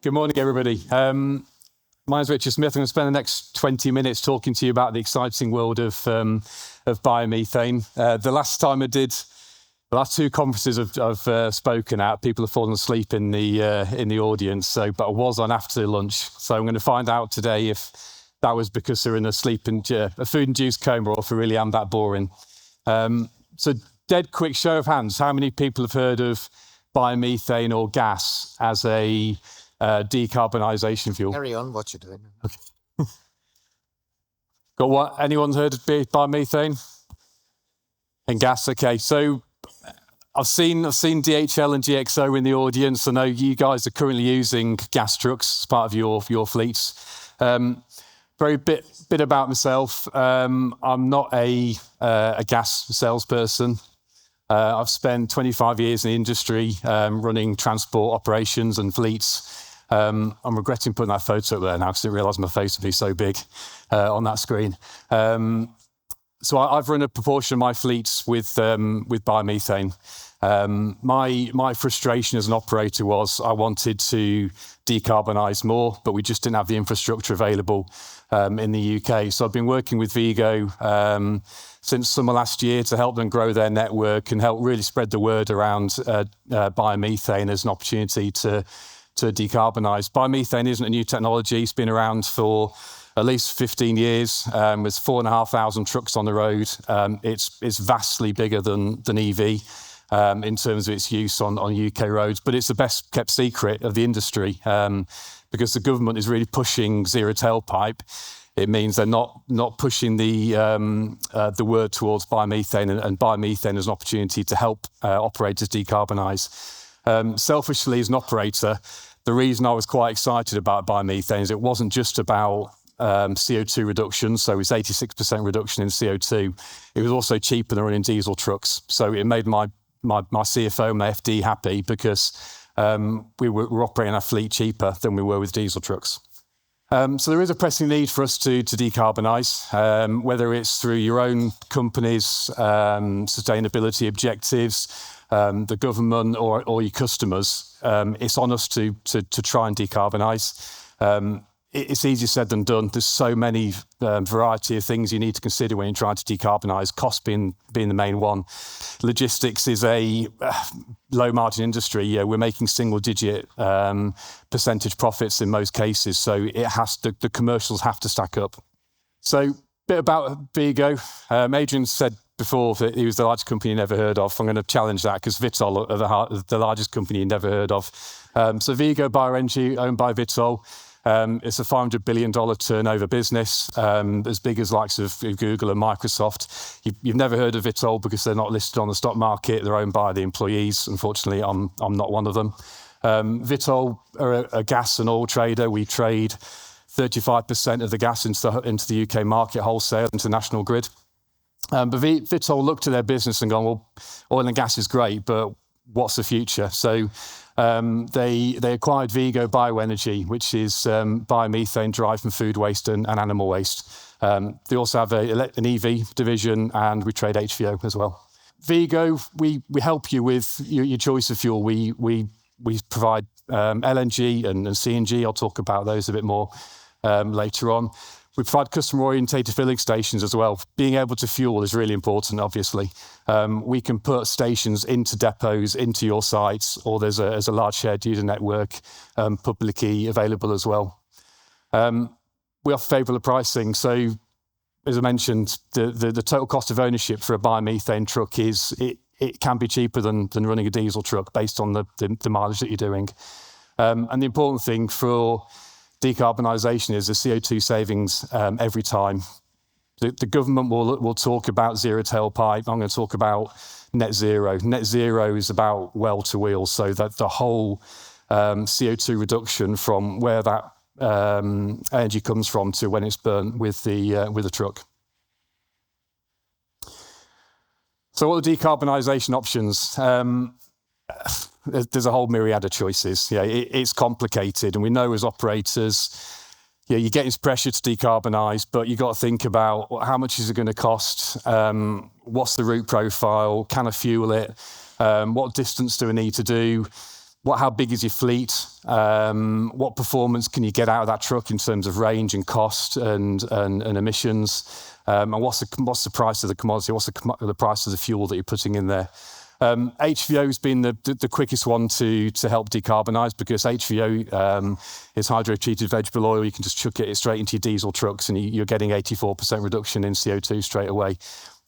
Good morning, everybody. My name's Richard Smith. I'm going to spend the next 20 minutes talking to you about the exciting world of biomethane. The last two conferences I've spoken at, people have fallen asleep in the audience. But I was on after lunch, so I'm going to find out today if that was because they're in a food-induced coma, or if I really am that boring. So, dead quick show of hands. How many people have heard of biomethane or gas as a decarbonisation fuel? Carry on what you're doing. Okay. Got what? Anyone heard of biomethane and gas? Okay, so I've seen DHL and GXO in the audience. I know you guys are currently using gas trucks as part of your fleets. Very bit about myself. I'm not a gas salesperson. I've spent 25 years in the industry running transport operations and fleets. I'm regretting putting that photo up there now because I didn't realise my face would be so big on that screen. So I've run a proportion of my fleets with biomethane. My frustration as an operator was I wanted to decarbonise more, but we just didn't have the infrastructure available in the UK. So I've been working with Vigo since summer last year to help them grow their network and help really spread the word around biomethane as an opportunity to decarbonise. Biomethane isn't a new technology. It's been around for at least 15 years. There's 4,500 trucks on the road. It's vastly bigger than EV in terms of its use on UK roads, but it's the best kept secret of the industry because the government is really pushing zero tailpipe. It means they're not pushing the word towards biomethane, and biomethane as an opportunity to help operators decarbonise. Selfishly, as an operator, the reason I was quite excited about biomethane is it wasn't just about CO2 reduction, so it's 86% reduction in CO2. It was also cheaper than running diesel trucks. So it made my CFO, my FD happy because we were operating our fleet cheaper than we were with diesel trucks. So there is a pressing need for us to decarbonise, whether it's through your own company's sustainability objectives, the government or your customers. It's on us to try and decarbonise. It's easier said than done. There's so many variety of things you need to consider when you're trying to decarbonise, cost being the main one. Logistics is a low margin industry. Yeah, we're making single digit percentage profits in most cases, so the commercials have to stack up. So, bit about Vigo. Adrian said before that he was the largest company you never heard of. I'm going to challenge that because Vitol are the largest company you never heard of. So Vigo Bioenergy, owned by Vitol. It's a $500 billion turnover business, as big as likes of Google and Microsoft. You've never heard of Vitol because they're not listed on the stock market. They're owned by the employees. Unfortunately, I'm not one of them. Vitol are a gas and oil trader. We trade 35% of the gas into the UK market wholesale, into National Grid. But Vitol looked at their business and gone, well, oil and gas is great, but what's the future? So they acquired Vigo Bioenergy, which is biomethane derived from food waste and animal waste. They also have an EV division, and we trade HVO as well. Vigo, we help you with your choice of fuel. We provide LNG and CNG. I'll talk about those a bit more later on. We provide customer-orientated filling stations as well. Being able to fuel is really important, obviously. We can put stations into depots, into your sites, or there's a large shared user network publicly available as well. We offer favourable pricing. So, as I mentioned, the total cost of ownership for a biomethane truck it can be cheaper than running a diesel truck based on the mileage that you're doing. And the important thing for decarbonisation is the CO2 savings every time. The government will talk about zero tailpipe. I'm going to talk about net zero. Net zero is about well to wheel, so that the whole CO2 reduction from where that energy comes from to when it's burnt with the truck. So what are the decarbonisation options? There's a whole myriad of choices. Yeah, it's complicated, and we know as operators, you're getting pressure to decarbonise, but you've got to think about how much is it going to cost, what's the route profile, can I fuel it, what distance do I need to do, how big is your fleet? What performance can you get out of that truck in terms of range and cost and emissions? And what's the price of the commodity? What's the price of the fuel that you're putting in there? HVO has been the quickest one to help decarbonise, because HVO is hydro-treated vegetable oil. You can just chuck it straight into your diesel trucks and you're getting 84% reduction in CO2 straight away.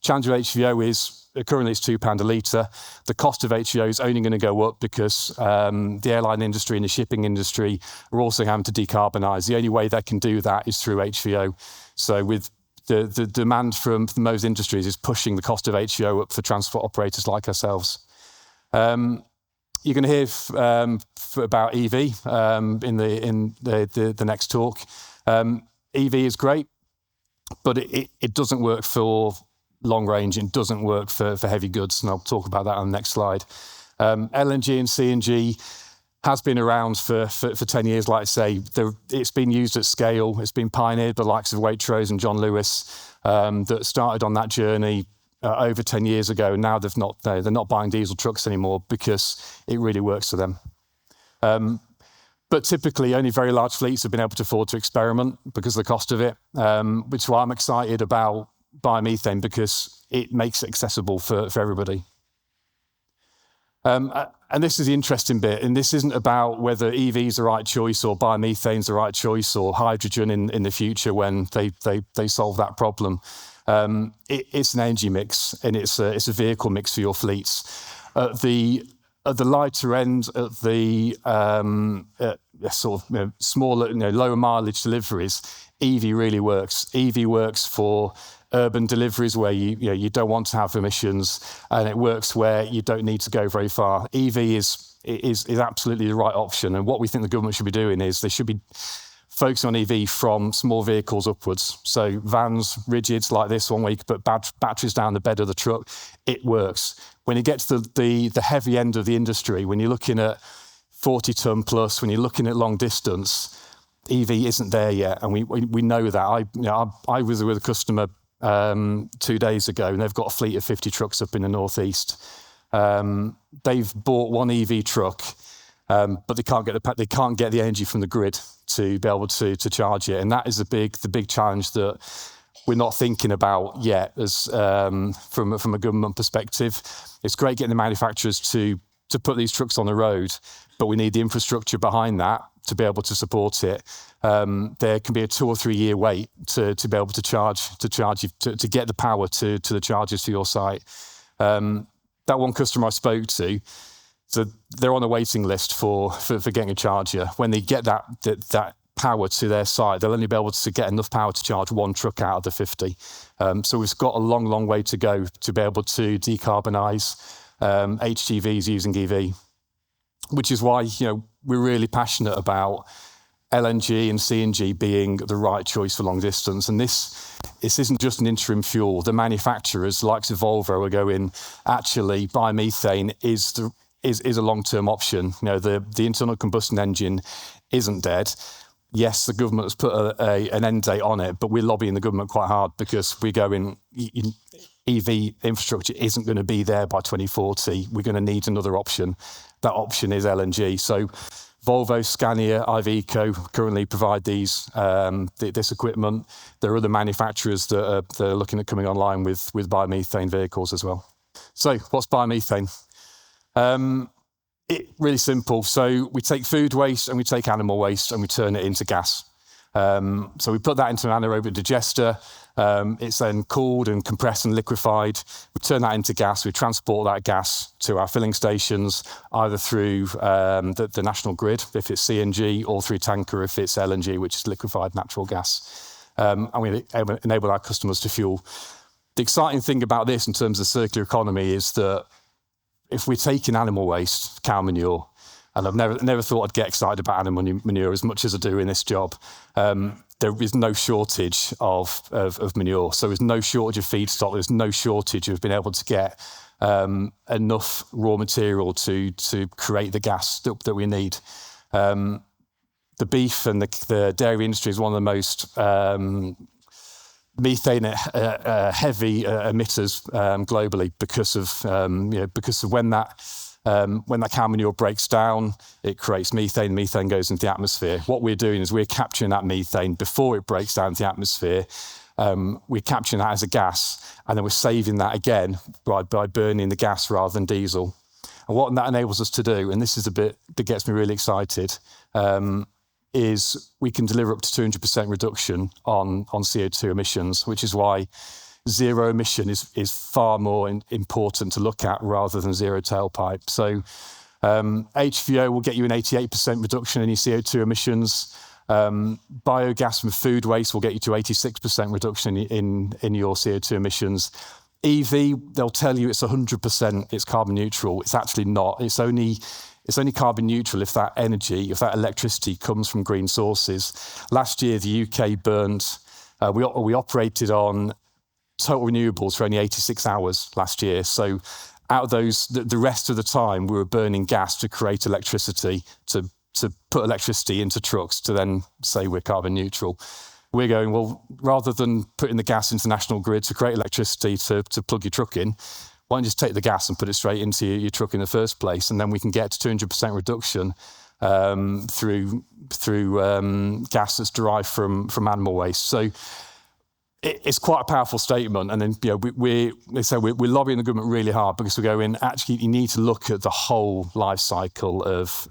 Challenge with HVO is currently it's £2 a litre. The cost of HVO is only going to go up because the airline industry and the shipping industry are also having to decarbonise. The only way they can do that is through HVO. So with the demand from those industries is pushing the cost of HVO up for transport operators like ourselves. You're going to hear about EV in the next talk. EV is great, but it doesn't work for long range. It doesn't work for heavy goods, and I'll talk about that on the next slide. LNG and CNG has been around for 10 years, like I say. It's been used at scale. It's been pioneered by the likes of Waitrose and John Lewis that started on that journey over 10 years ago. And now they're not buying diesel trucks anymore because it really works for them. But typically, only very large fleets have been able to afford to experiment because of the cost of it, which is why I'm excited about biomethane, because it makes it accessible for everybody. And this is the interesting bit, and this isn't about whether EV is the right choice or biomethane is the right choice or hydrogen in the future when they solve that problem. It's an energy mix, and it's a vehicle mix for your fleets. At the lighter end, at the sort of smaller, lower mileage deliveries, EV really works. EV works for urban deliveries where you don't want to have emissions, and it works where you don't need to go very far. EV is absolutely the right option, and what we think the government should be doing is they should be focusing on EV from small vehicles upwards. So vans, rigids like this one, where you can put batteries down the bed of the truck, it works. When you get to the heavy end of the industry, when you're looking at 40 ton plus, when you're looking at long distance, EV isn't there yet, and we know that. I was with a customer 2 days ago, and they've got a fleet of 50 trucks up in the northeast. They've bought one EV truck, but they can't get the energy from the grid to be able to charge it, and that is the big challenge that we're not thinking about yet. As from a government perspective, it's great getting the manufacturers to put these trucks on the road, but we need the infrastructure behind that to be able to support it. There can be a 2 or 3 year wait to be able to get the power to the chargers for your site. That one customer I spoke to, so they're on a waiting list for getting a charger. When they get that power to their site, they'll only be able to get enough power to charge one truck out of the 50. So we've got a long way to go to be able to decarbonise HGVs using EV, which is why we're really passionate about LNG and CNG being the right choice for long distance. And this isn't just an interim fuel. The manufacturers, like Volvo, are going, actually, biomethane is a long-term option. The internal combustion engine isn't dead. Yes, the government has put an end date on it, but we're lobbying the government quite hard because we're going, EV infrastructure isn't going to be there by 2040. We're going to need another option. That option is LNG. So Volvo, Scania, Iveco currently provide this equipment. There are other manufacturers that are looking at coming online with biomethane vehicles as well. So what's biomethane? Really simple. So we take food waste and we take animal waste and we turn it into gas. So we put that into an anaerobic digester. It's then cooled and compressed and liquefied. We turn that into gas. We transport that gas to our filling stations, either through the national grid, if it's CNG, or through tanker, if it's LNG, which is liquefied natural gas. And we enable our customers to fuel. The exciting thing about this in terms of circular economy is that if we're taking animal waste, cow manure, and I've never thought I'd get excited about animal manure as much as I do in this job. There is no shortage of manure, so there's no shortage of feedstock. There's no shortage of being able to get enough raw material to create the gas that we need. The beef and the dairy industry is one of the most methane heavy emitters globally because of when that When that cow manure breaks down, it creates methane. Methane goes into the atmosphere. What we're doing is we're capturing that methane before it breaks down into the atmosphere. We're capturing that as a gas, and then we're saving that again by burning the gas rather than diesel. And what that enables us to do, and this is the bit that gets me really excited, is we can deliver up to 200% reduction on CO2 emissions, which is why zero emission is far more important to look at rather than zero tailpipe. So HVO will get you an 88% reduction in your CO2 emissions. Biogas from food waste will get you to 86% reduction in your CO2 emissions. EV, they'll tell you it's 100%, it's carbon neutral. It's actually not. It's only carbon neutral if that energy, if that electricity comes from green sources. Last year, the UK burnt, we operated on total renewables for only 86 hours last year. So out of those, the rest of the time, we were burning gas to create electricity, to put electricity into trucks to then say we're carbon neutral. We're going, well, rather than putting the gas into the national grid to create electricity to plug your truck in, why don't you just take the gas and put it straight into your truck in the first place? And then we can get to 200% reduction through gas that's derived from animal waste. So it's quite a powerful statement. And then we're lobbying the government really hard because we're going, actually, you need to look at the whole life cycle of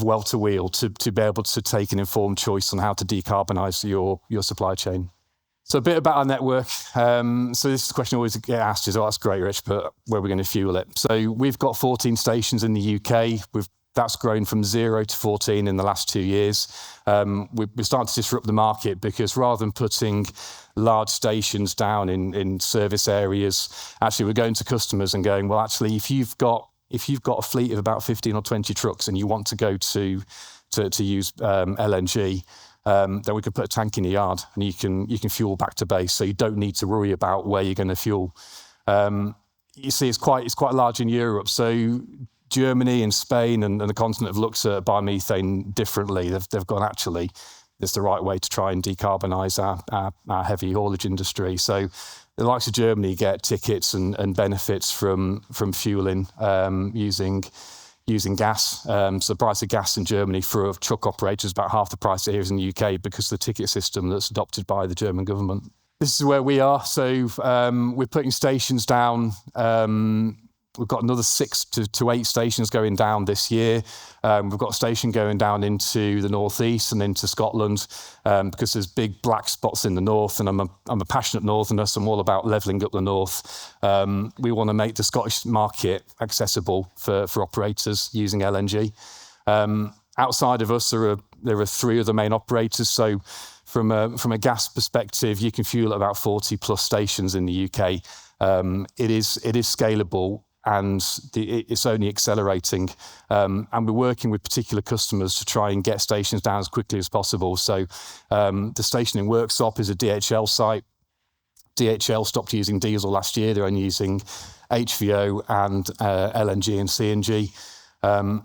well to wheel to be able to take an informed choice on how to decarbonise your supply chain. So a bit about our network. So this is the question I always get asked is, oh, that's great, Rich, but where are we going to fuel it? So we've got 14 stations in the UK. That's grown from 0 to 14 in the last 2 years. We're starting to disrupt the market because rather than putting large stations down in service areas, actually we're going to customers and going, well, actually, if you've got a fleet of about 15 or 20 trucks and you want to go to use LNG, then we can put a tank in your yard and you can fuel back to base, so you don't need to worry about where you're going to fuel. You see, it's quite large in Europe. So Germany and Spain and the continent have looked at biomethane differently. They've gone, actually, it's the right way to try and decarbonise our heavy haulage industry. So the likes of Germany get tickets and benefits from fueling using gas. So the price of gas in Germany for a truck operator is about half the price it is in the UK because of the ticket system that's adopted by the German government. This is where we are. So we're putting stations down. We've got another 6 to 8 stations going down this year. We've got a station going down into the northeast and into Scotland because there's big black spots in the north, and I'm a passionate northerner, so I'm all about levelling up the north. We want to make the Scottish market accessible for operators using LNG. Outside of us, there are 3 other main operators. So from a gas perspective, you can fuel at about 40 plus stations in the UK. It is scalable, and it's only accelerating. And we're working with particular customers to try and get stations down as quickly as possible. So the station in Worksop is a DHL site. DHL stopped using diesel last year. They're only using HVO and LNG and CNG.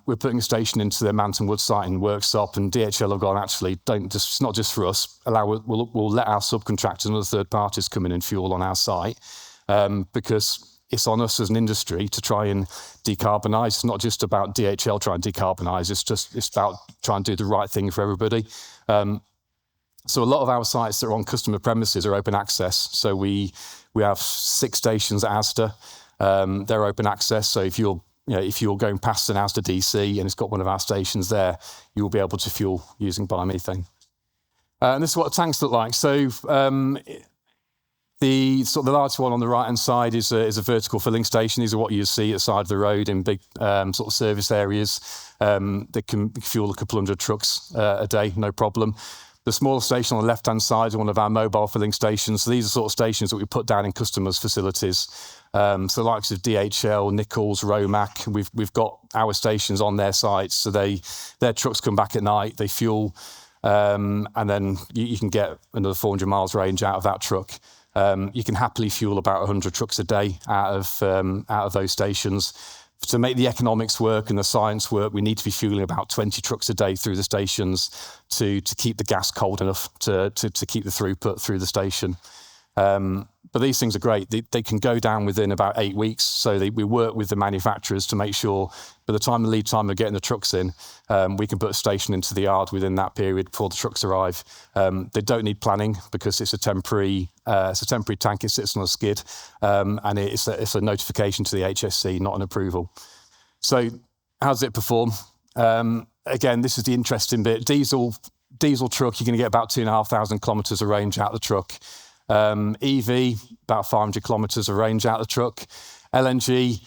We're putting a station into the Manton Wood site in Worksop, and DHL have gone, actually, it's not just for us. We'll let our subcontractors and other third parties come in and fuel on our site because it's on us as an industry to try and decarbonise. It's not just about DHL trying to decarbonise. It's about trying to do the right thing for everybody. So a lot of our sites that are on customer premises are open access. So we have 6 stations at Asda. They're open access. So if you're going past an Asda DC and it's got one of our stations there, you will be able to fuel using biomethane. And this is what the tanks look like. So the largest one on the right-hand side is a vertical filling station. These are what you see at the side of the road in big sort of service areas. They can fuel a couple hundred trucks a day, no problem. The smaller station on the left-hand side is one of our mobile filling stations. So these are sort of stations that we put down in customers' facilities. So the likes of DHL, Nichols, Romac, we've got our stations on their sites. So their trucks come back at night, they fuel, and then you can get another 400 miles range out of that truck. You can happily fuel about 100 trucks a day out of those stations. To make the economics work and the science work, we need to be fueling about 20 trucks a day through the stations to keep the gas cold enough to keep the throughput through the station. But these things are great. They can go down within about 8 weeks. So we work with the manufacturers to make sure by the time the lead time of getting the trucks in, we can put a station into the yard within that period before the trucks arrive. They don't need planning because it's a temporary tank. It sits on a skid, and it's a notification to the HSC, not an approval. So how does it perform? Again, this is the interesting bit. Diesel truck, you're going to get about 2,500 kilometres of range out of the truck. EV, about 500 kilometres of range out of the truck. LNG,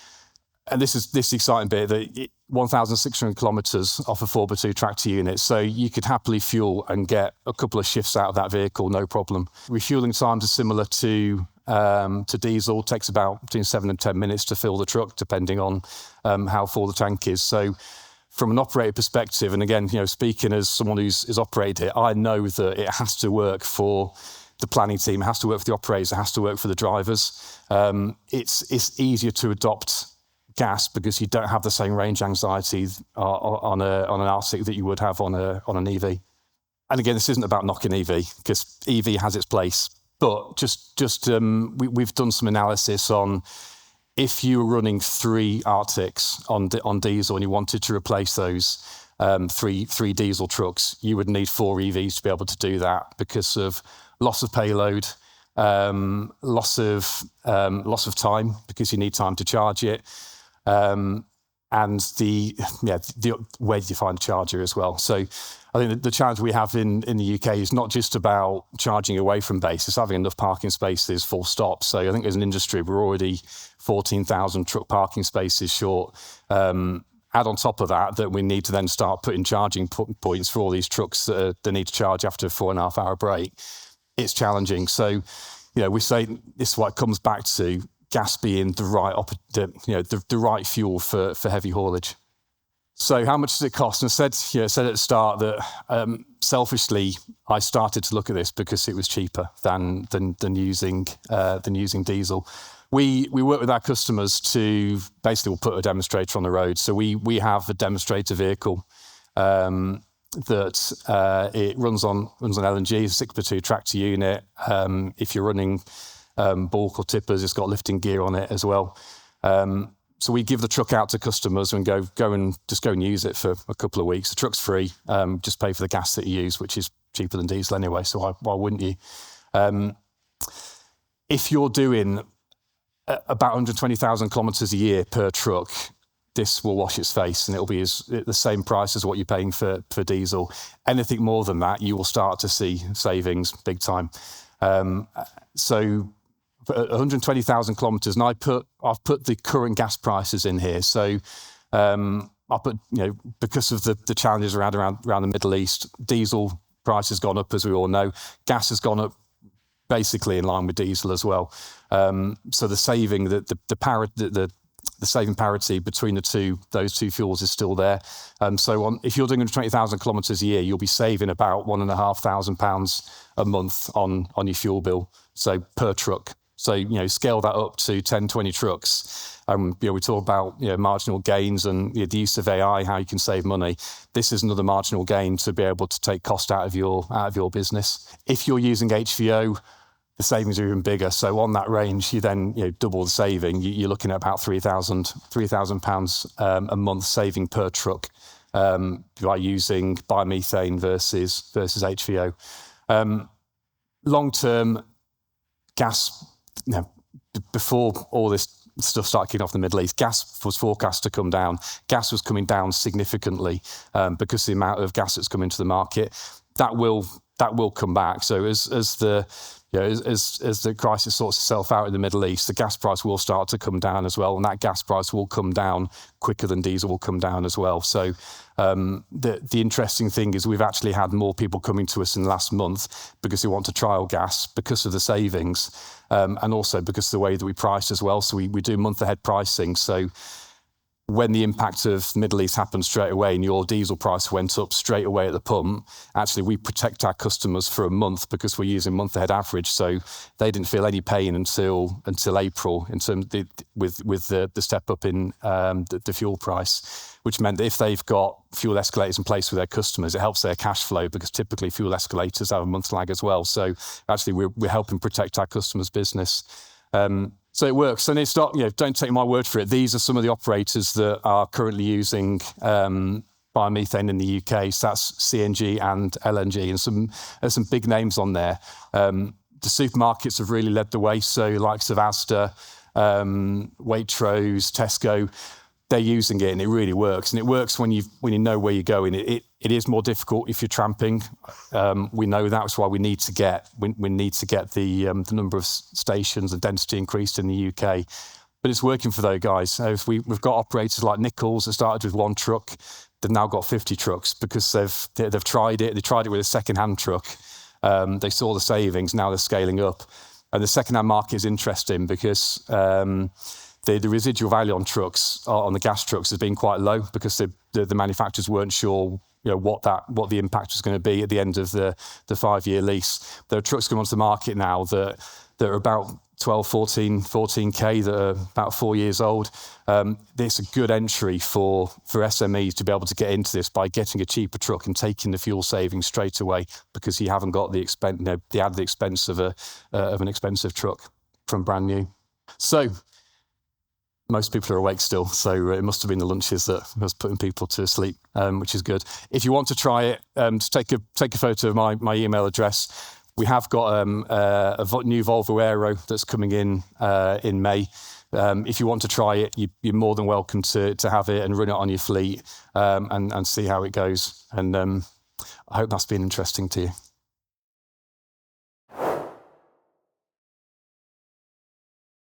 and this is the exciting bit, that 1,600 kilometres off a 4x2 tractor unit. So you could happily fuel and get a couple of shifts out of that vehicle, no problem. Refueling times are similar to diesel. It takes about between 7 and 10 minutes to fill the truck, depending on how full the tank is. So from an operator perspective, and again, speaking as someone who's operated it, I know that it has to work for the planning team, it has to work for the operators, it has to work for the drivers. It's easier to adopt gas because you don't have the same range anxiety on an R6 that you would have on an EV. And again, this isn't about knocking EV because EV has its place, but we've done some analysis on if you were running 3 Arctics on diesel and you wanted to replace those three diesel trucks, you would need 4 EVs to be able to do that because of loss of payload, loss of time because you need time to charge it, and where do you find a charger as well? So I think the challenge we have in the UK is not just about charging away from base, it's having enough parking spaces full stop. So I think as an industry, we're already 14,000 truck parking spaces short. Add on top of that we need to then start putting charging points for all these trucks that need to charge after a 4.5 hour break. It's challenging. So, we say this is what it comes back to, gas being the right fuel for heavy haulage. So how much does it cost? And I said at the start that selfishly, I started to look at this because it was cheaper than using diesel. We work with our customers to basically we'll put a demonstrator on the road. So we have a demonstrator vehicle that it runs on LNG, 6x2 tractor unit. If you're running bulk or tippers, it's got lifting gear on it as well. So we give the truck out to customers and go and use it for a couple of weeks. The truck's free, just pay for the gas that you use, which is cheaper than diesel anyway, so why wouldn't you? If you're doing about 120,000 kilometres a year per truck, this will wash its face and it'll be the same price as what you're paying for diesel. Anything more than that, you will start to see savings big time. So 120,000 kilometres, and I've put the current gas prices in here. So I put, because of the challenges around the Middle East, diesel price has gone up, as we all know. Gas has gone up basically in line with diesel as well. So the saving, the saving parity between those two fuels is still there. So if you're doing 120,000 kilometres a year, you'll be saving about £1,500 a month on your fuel bill. So per truck. So, scale that up to 10, 20 trucks. We talk about, marginal gains and the use of AI, how you can save money. This is another marginal gain to be able to take cost out of your business. If you're using HVO, the savings are even bigger. So on that range, you then double the saving. You're looking at about £3,000 a month saving per truck by using biomethane versus HVO. Long term, gas. Before all this stuff started kicking off in the Middle East, gas was forecast to come down. Gas was coming down significantly because the amount of gas that's come into the market. That will come back. So as the crisis sorts itself out in the Middle East, the gas price will start to come down as well, and that gas price will come down quicker than diesel will come down as well. So the interesting thing is we've actually had more people coming to us in the last month because they want to trial gas because of the savings, and also because of the way that we price as well. So we do month ahead pricing. So when the impact of the Middle East happened straight away and your diesel price went up straight away at the pump, actually we protect our customers for a month because we're using month ahead average. So they didn't feel any pain until April in terms of with the step up in the fuel price, which meant that if they've got fuel escalators in place with their customers, it helps their cash flow because typically fuel escalators have a month lag as well. So actually we're helping protect our customers' business. So it works, and it's not, don't take my word for it. These are some of the operators that are currently using biomethane in the UK. So that's CNG and LNG, and there's some big names on there. The supermarkets have really led the way. So likes of Asda, Waitrose, Tesco, they're using it, and it really works. And it works when you know where you're going. It is more difficult if you're tramping. We know that's why we need to get the number of stations and density increased in the UK. But it's working for those guys. So if we've got operators like Nichols that started with 1 truck, they've now got 50 trucks because they've tried it. They tried it with a second-hand truck. They saw the savings. Now they're scaling up, and the second-hand market is interesting because the residual value on trucks, on the gas trucks, has been quite low because the manufacturers weren't sure what the impact was going to be at the end of the 5-year lease. There are trucks coming onto the market now that are about 12, 14K, that are about 4 years old. It's a good entry for SMEs to be able to get into this by getting a cheaper truck and taking the fuel savings straight away because you haven't got the added expense of an expensive truck from brand new. So most people are awake still, so it must have been the lunches that was putting people to sleep, which is good. If you want to try it, just take a photo of my email address. We have got a new Volvo Aero that's coming in May. If you want to try it, you're more than welcome to have it and run it on your fleet and see how it goes. And I hope that's been interesting to you.